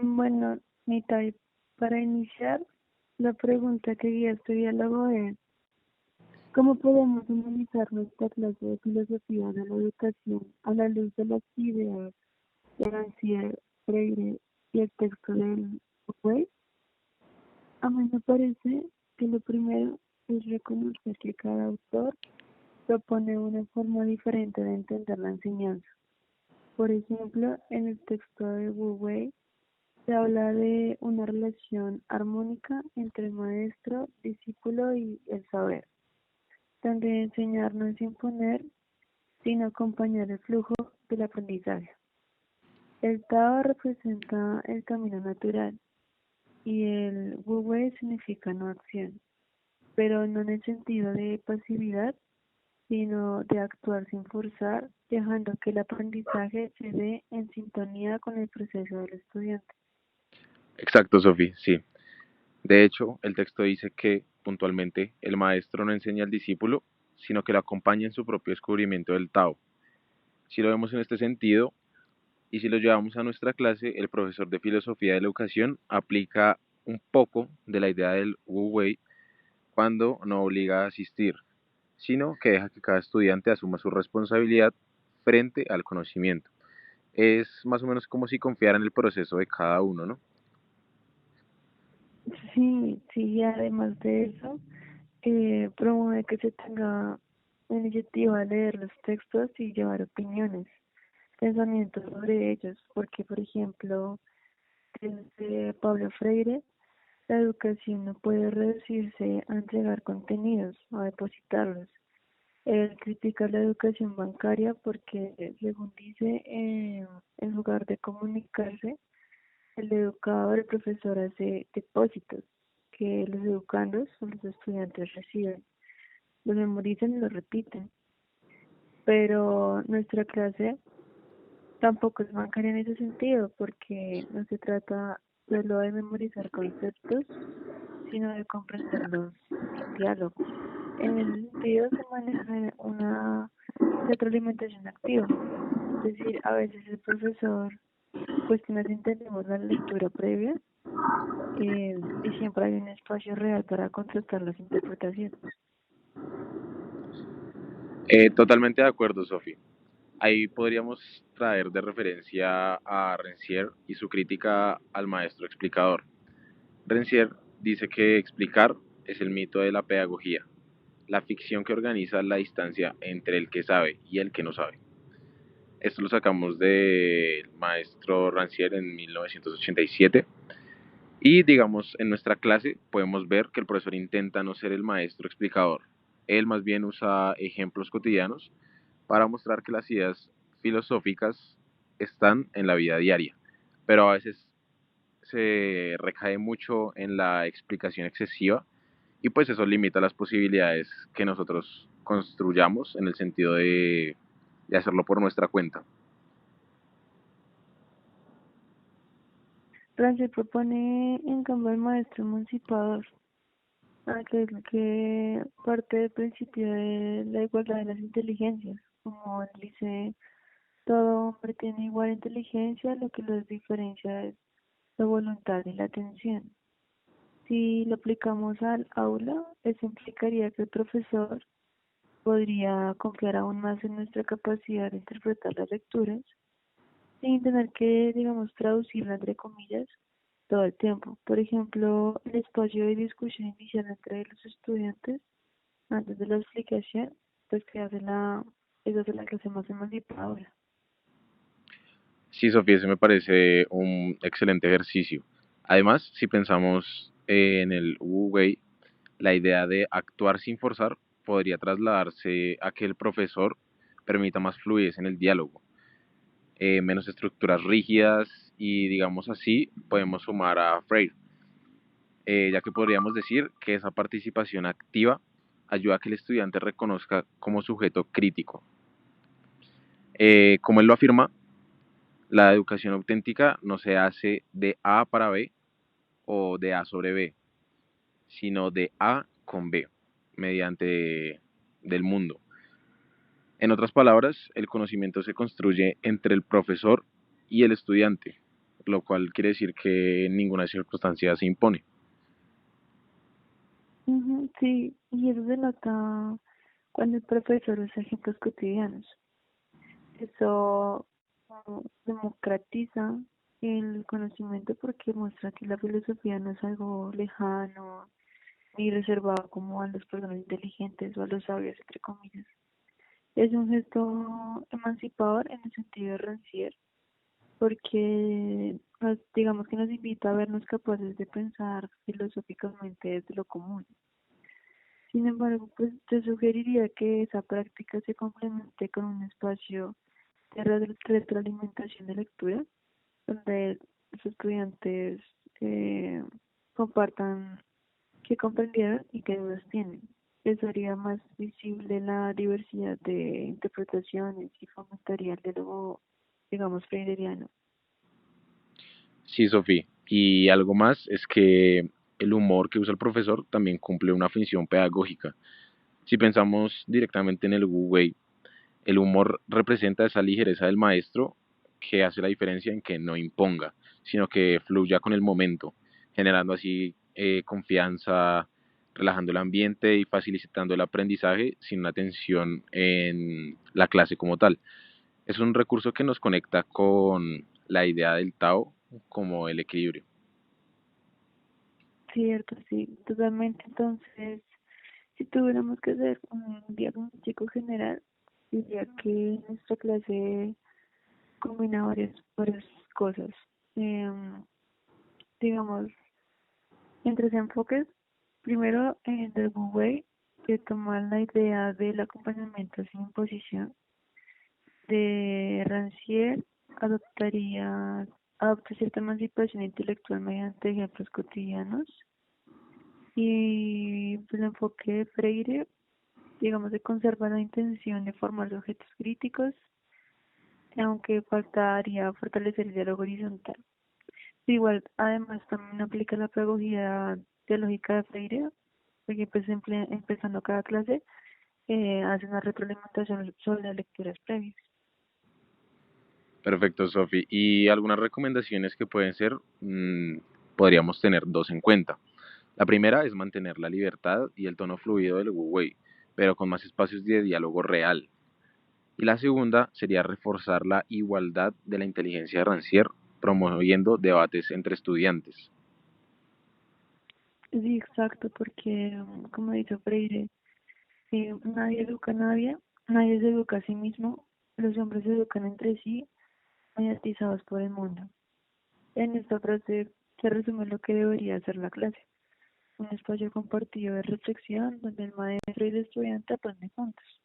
Bueno, Nitai, para iniciar, la pregunta que guía este diálogo es, ¿cómo podemos analizar nuestra clase de filosofía de la educación a la luz de las ideas de García Freire y el texto del Way? A mí me parece que lo primero es reconocer que cada autor propone una forma diferente de entender la enseñanza. Por ejemplo, en el texto de Wu Wei se habla de una relación armónica entre el maestro, discípulo y el saber, donde enseñar no es imponer, sino acompañar el flujo del aprendizaje. El Tao representa el camino natural y el Wu Wei significa no acción, pero no en el sentido de pasividad, sino de actuar sin forzar, dejando que el aprendizaje se dé en sintonía con el proceso del estudiante. Exacto, Sofi, sí. De hecho, el texto dice que, puntualmente, el maestro no enseña al discípulo, sino que lo acompaña en su propio descubrimiento del Tao. Si lo vemos en este sentido, y si lo llevamos a nuestra clase, el profesor de filosofía de la educación aplica un poco de la idea del Wu Wei cuando no obliga a asistir, sino que deja que cada estudiante asuma su responsabilidad frente al conocimiento. Es más o menos como si confiara en el proceso de cada uno, ¿no? Sí, sí, y además de eso, promueve que se tenga la iniciativa de leer los textos y llevar opiniones, pensamientos sobre ellos, porque, por ejemplo, desde Pablo Freire, la educación no puede reducirse a entregar contenidos, a depositarlos. Él critica la educación bancaria porque, según dice, en lugar de comunicarse, el educador, el profesor hace depósitos que los educandos o los estudiantes reciben, los memorizan y los repiten. Pero nuestra clase tampoco es bancaria en ese sentido, porque no se trata solo de memorizar conceptos, sino de comprenderlos en diálogo. En ese sentido se maneja una retroalimentación activa, es decir, a veces el profesor cuestiona si entendemos la lectura previa y siempre hay un espacio real para contrastar las interpretaciones. Totalmente de acuerdo, Sofi. Ahí podríamos traer de referencia a Rancière y su crítica al maestro explicador. Rancière dice que explicar es el mito de la pedagogía, la ficción que organiza la distancia entre el que sabe y el que no sabe. Esto lo sacamos del maestro Rancière en 1987 y digamos en nuestra clase podemos ver que el profesor intenta no ser el maestro explicador. Él más bien usa ejemplos cotidianos para mostrar que las ideas filosóficas están en la vida diaria, pero a veces se recae mucho en la explicación excesiva y pues eso limita las posibilidades que nosotros construyamos en el sentido de hacerlo por nuestra cuenta. Ramsey propone en cambio el maestro emancipador, que es lo que parte del principio de la igualdad de las inteligencias, como él dice, todo hombre tiene igual inteligencia, lo que los diferencia es la voluntad y la atención. Si lo aplicamos al aula, eso implicaría que el profesor podría confiar aún más en nuestra capacidad de interpretar las lecturas sin tener que, digamos, traducirla entre comillas todo el tiempo. Por ejemplo, el espacio de discusión inicial entre los estudiantes antes de la explicación, pues que eso hace la clase más emancipadora. Sí, Sofía, ese me parece un excelente ejercicio. Además, si pensamos en el Wu Wei, la idea de actuar sin forzar podría trasladarse a que el profesor permita más fluidez en el diálogo, menos estructuras rígidas y, digamos así, podemos sumar a Freire, ya que podríamos decir que esa participación activa ayuda a que el estudiante reconozca como sujeto crítico. Como él lo afirma, la educación auténtica no se hace de A para B o de A sobre B, sino de A con B, mediante del mundo. En otras palabras, el conocimiento se construye entre el profesor y el estudiante, lo cual quiere decir que en ninguna circunstancia se impone. Ujú, sí, y eso se nota cuando el profesor usa ejemplos cotidianos. Eso democratiza el conocimiento porque muestra que la filosofía no es algo lejano ni reservado como a las personas inteligentes o a los sabios, entre comillas. Es un gesto emancipador en el sentido de Rancière, porque digamos que nos invita a vernos capaces de pensar filosóficamente desde lo común. Sin embargo, pues te sugeriría que esa práctica se complemente con un espacio de retroalimentación de lectura, donde los estudiantes eh, compartan qué comprendieron y qué dudas tienen. Eso haría más visible la diversidad de interpretaciones y fomentaría el diálogo, digamos, freiriano. Sí, Sofía. Y algo más es que el humor que usa el profesor también cumple una función pedagógica. Si pensamos directamente en el Wu Wei, el humor representa esa ligereza del maestro que hace la diferencia en que no imponga, sino que fluya con el momento, generando así confianza, relajando el ambiente y facilitando el aprendizaje sin una tensión en la clase como tal. Es un recurso que nos conecta con la idea del Tao como el equilibrio. Cierto, sí, totalmente. Entonces, si tuviéramos que hacer un diagnóstico general, diría que nuestra clase combina varias cosas. Em, digamos, en tres enfoques. Primero, en el Wu Wei, que toma la idea del acompañamiento sin imposición. De Rancière, adopta cierta emancipación intelectual mediante ejemplos cotidianos. Y pues, el enfoque de Freire, digamos, de conserva la intención de formar sujetos críticos, aunque faltaría fortalecer el diálogo horizontal. Igual, además, también aplica la pedagogía teológica de Freire, porque pues empezando cada clase, hace una retroalimentación sobre las lecturas previas. Perfecto, Sofi. Y algunas recomendaciones que pueden ser, podríamos tener dos en cuenta. La primera es mantener la libertad y el tono fluido del Wu Wei, pero con más espacios de diálogo real. Y la segunda sería reforzar la igualdad de la inteligencia de Rancière, promoviendo debates entre estudiantes. Sí, exacto, porque, como dice Freire, nadie educa a nadie se educa a sí mismo, los hombres se educan entre sí, mediatizados por el mundo. En esta frase se resume lo que debería ser la clase, un espacio compartido de reflexión donde el maestro y el estudiante aprenden juntos.